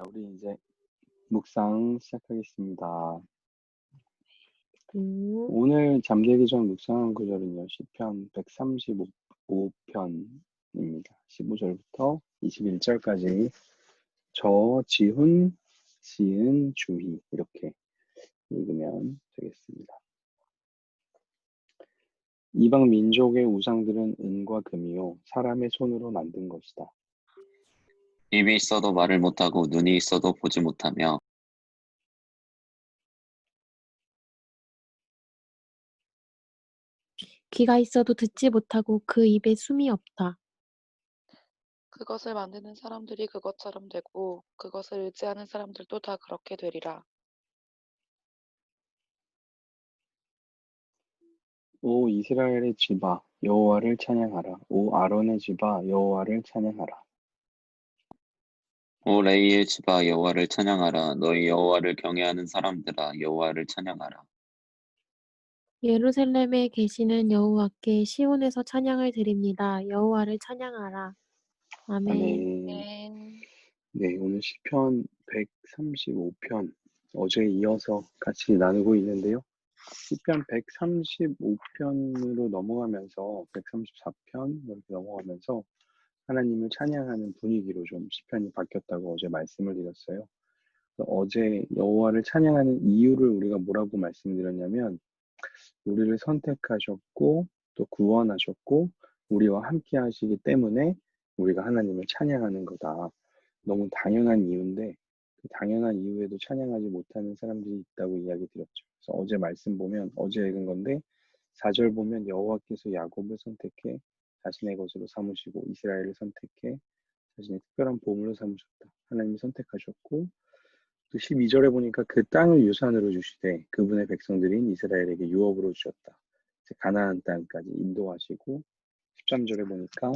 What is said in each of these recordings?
우리 이제 묵상 시작하겠습니다. 음, 오늘 잠들기 전 묵상한 구절은요, 시편 135편입니다. 15절부터 21절까지 저, 지훈, 시은, 주희 이렇게 읽으면 되겠습니다. 이방 민족의 우상들은 은과 금이요 사람의 손으로 만든 것이다. 입이 있어도 말을 못하고 눈이 있어도 보지 못하며 귀가 있어도 듣지 못하고 그 입에 숨이 없다. 그것을 만드는 사람들이 그것처럼 되고 그것을 의지하는 사람들도 다 그렇게 되리라. 오 이스라엘의 집아 여호와를 찬양하라. 오 아론의 집아 여호와를 찬양하라. 오 레이의 집아 여호와를 찬양하라. 너희 여호와를 경외하는 사람들아 여호와를 찬양하라. 예루살렘에 계시는 여호와께 시온에서 찬양을 드립니다. 여호와를 찬양하라. 아멘. 아멘. 아멘. 네, 오늘 시편 135편 어제에 이어서 같이 나누고 있는데요. 시편 135편으로 넘어가면서 134편 이렇게 넘어가면서 하나님을 찬양하는 분위기로 좀 시편이 바뀌었다고 어제 말씀을 드렸어요. 어제 여호와를 찬양하는 이유를 우리가 뭐라고 말씀드렸냐면 우리를 선택하셨고 또 구원하셨고 우리와 함께 하시기 때문에 우리가 하나님을 찬양하는 거다. 너무 당연한 이유인데 그 당연한 이유에도 찬양하지 못하는 사람들이 있다고 이야기 드렸죠. 그래서 어제 말씀 보면 어제 읽은 건데 4절 보면 여호와께서 야곱을 선택해 자신의 것으로 삼으시고 이스라엘을 선택해 자신의 특별한 보물로 삼으셨다. 하나님이 선택하셨고 또 12절에 보니까 그 땅을 유산으로 주시되 그분의 백성들인 이스라엘에게 유업으로 주셨다. 가나안 땅까지 인도하시고 13절에 보니까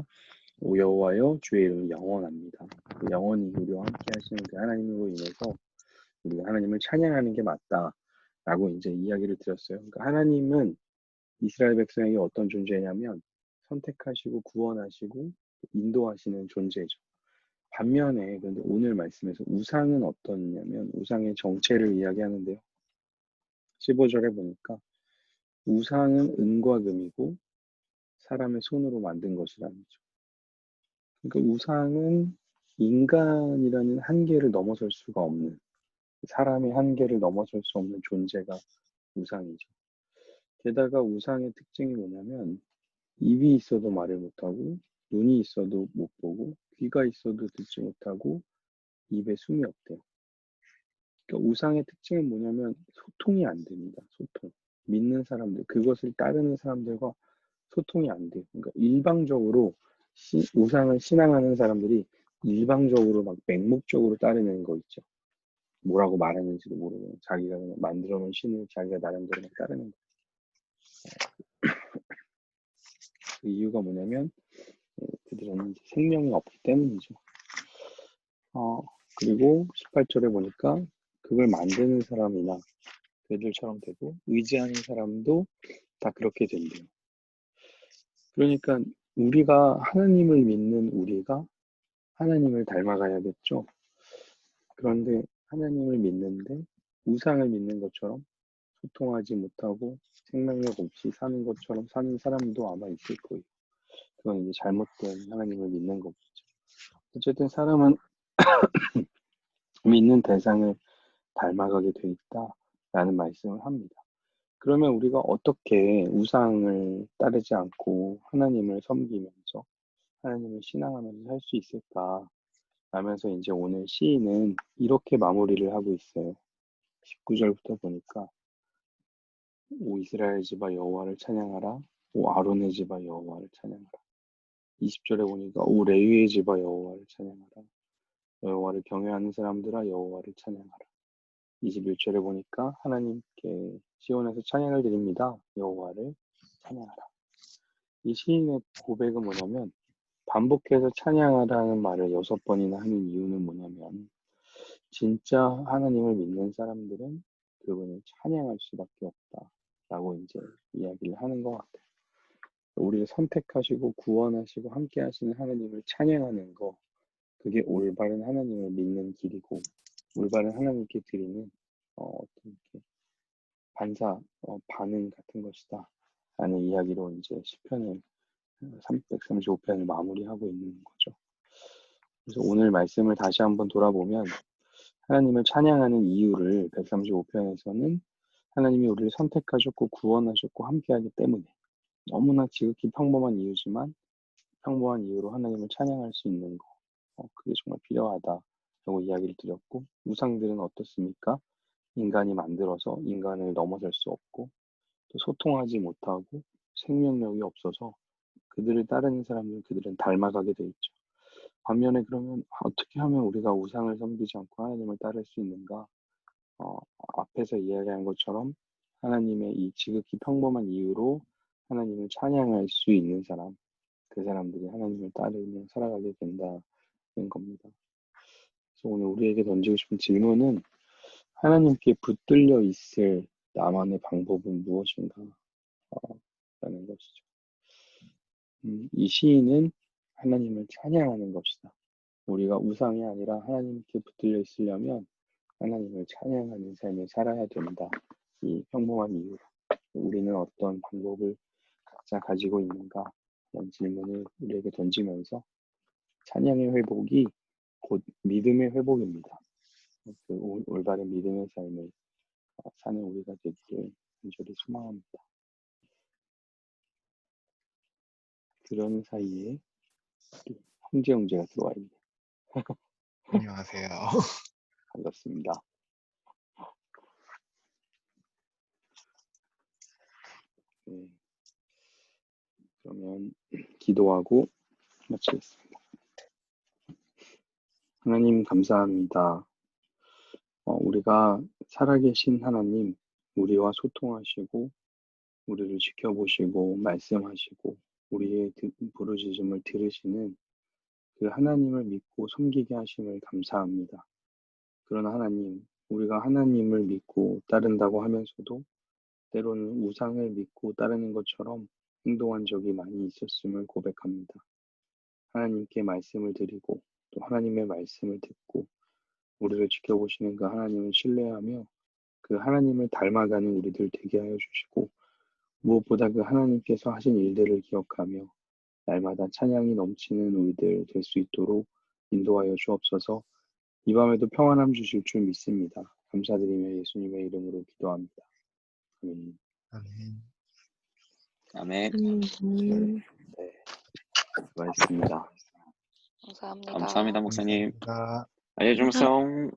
오 여호와여 주의 이름은 영원합니다. 영원히 우리와 함께 하시는 그 하나님으로 인해서 우리가 하나님을 찬양하는 게 맞다라고 이제 이야기를 드렸어요. 그러니까 하나님은 이스라엘 백성에게 어떤 존재냐면 선택하시고 구원하시고 인도하시는 존재죠. 반면에 그런데 오늘 말씀에서 우상은 어떠냐면 우상의 정체를 이야기하는데요. 15절에 보니까 우상은 은과 금이고 사람의 손으로 만든 것이라는 거죠. 그러니까 우상은 인간이라는 한계를 넘어설 수가 없는 사람의 한계를 넘어설 수 없는 존재가 우상이죠. 게다가 우상의 특징이 뭐냐면 입이 있어도 말을 못하고 눈이 있어도 못 보고 귀가 있어도 듣지 못하고 입에 숨이 없대요. 그러니까 우상의 특징은 뭐냐면 소통이 안 됩니다. 소통. 믿는 사람들, 그것을 따르는 사람들과 소통이 안 돼요. 그러니까 일방적으로 우상을 신앙하는 사람들이 일방적으로 막 맹목적으로 따르는 거 있죠. 뭐라고 말하는지도 모르고 자기가 그냥 만들어 놓은 신을 자기가 나름대로 따르는 거. 그 이유가 뭐냐면 그들은 이제 생명이 없기 때문이죠. 그리고 18절에 보니까 그걸 만드는 사람이나 그들처럼 되고 의지하는 사람도 다 그렇게 된대요. 그러니까 우리가 하나님을 믿는 우리가 하나님을 닮아가야겠죠. 그런데 하나님을 믿는데 우상을 믿는 것처럼 소통하지 못하고 생명력 없이 사는 것처럼 사는 사람도 아마 있을 거예요. 그건 이제 잘못된 하나님을 믿는 거겠죠. 어쨌든 사람은 믿는 대상을 닮아가게 돼 있다라는 말씀을 합니다. 그러면 우리가 어떻게 우상을 따르지 않고 하나님을 섬기면서 하나님을 신앙하면서 살 수 있을까? 라면서 이제 오늘 시인은 이렇게 마무리를 하고 있어요. 19절부터 보니까 오 이스라엘 집아 여호와를 찬양하라. 오 아론의 집아 여호와를 찬양하라. 20절에 보니까 오 레위의 집아 여호와를 찬양하라. 여호와를 경외하는 사람들아 여호와를 찬양하라. 21절에 보니까 하나님께 시온에서 찬양을 드립니다. 여호와를 찬양하라. 이 시인의 고백은 뭐냐면 반복해서 찬양하라는 말을 6번이나 하는 이유는 뭐냐면 진짜 하나님을 믿는 사람들은 그분을 찬양할 수밖에 없다라고 이제 이야기를 하는 것 같아요. 우리를 선택하시고 구원하시고 함께 하시는 하나님을 찬양하는 거 그게 올바른 하나님을 믿는 길이고 올바른 하나님께 드리는 어떤 이렇게 반응 같은 것이다 라는 이야기로 이제 시편을 335편을 마무리하고 있는 거죠. 그래서 오늘 말씀을 다시 한번 돌아보면 하나님을 찬양하는 이유를 135편에서는 하나님이 우리를 선택하셨고 구원하셨고 함께하기 때문에 너무나 지극히 평범한 이유지만 평범한 이유로 하나님을 찬양할 수 있는 거 그게 정말 필요하다라고 이야기를 드렸고 우상들은 어떻습니까? 인간이 만들어서 인간을 넘어설 수 없고 또 소통하지 못하고 생명력이 없어서 그들을 따르는 사람들은 그들은 닮아가게 돼 있죠. 반면에 그러면 어떻게 하면 우리가 우상을 섬기지 않고 하나님을 따를 수 있는가? 앞에서 이야기한 것처럼 하나님의 이 지극히 평범한 이유로 하나님을 찬양할 수 있는 사람, 그 사람들이 하나님을 따르며 살아가게 된다는 겁니다. 그래서 오늘 우리에게 던지고 싶은 질문은 하나님께 붙들려 있을 나만의 방법은 무엇인가? 라는 것이죠. 이 시인은 하나님을 찬양하는 것이다. 우리가 우상이 아니라 하나님께 붙들려 있으려면 하나님을 찬양하는 삶을 살아야 된다. 이 평범한 이유로 우리는 어떤 방법을 각자 가지고 있는가? 라는 질문을 우리에게 던지면서 찬양의 회복이 곧 믿음의 회복입니다. 그 올바른 믿음의 삶을 사는 우리가 되기를 간절히 소망합니다. 그런 사이에 형제 형제가 들어와 있네요. 안녕하세요. 반갑습니다. 네. 그러면 기도하고 마치겠습니다. 하나님 감사합니다. 우리가 살아계신 하나님, 우리와 소통하시고 우리를 지켜보시고 말씀하시고 우리의 부르짖음을 들으시는 그 하나님을 믿고 섬기게 하심을 감사합니다. 그러나 하나님, 우리가 하나님을 믿고 따른다고 하면서도 때로는 우상을 믿고 따르는 것처럼 행동한 적이 많이 있었음을 고백합니다. 하나님께 말씀을 드리고 또 하나님의 말씀을 듣고 우리를 지켜보시는 그 하나님을 신뢰하며 그 하나님을 닮아가는 우리들 되게 하여 주시고 무엇보다 그 하나님께서 하신 일들을 기억하며 날마다 찬양이 넘치는 우리들 될 수 있도록 인도하여 주옵소서. 이 밤에도 평안함 주실 줄 믿습니다. 감사드리며 예수님의 이름으로 기도합니다. 아멘. 아멘. 아멘. 네, 수고하셨습니다. 감사합니다. 감사합니다, 목사님. 감사합니다. 안녕히 주무세요.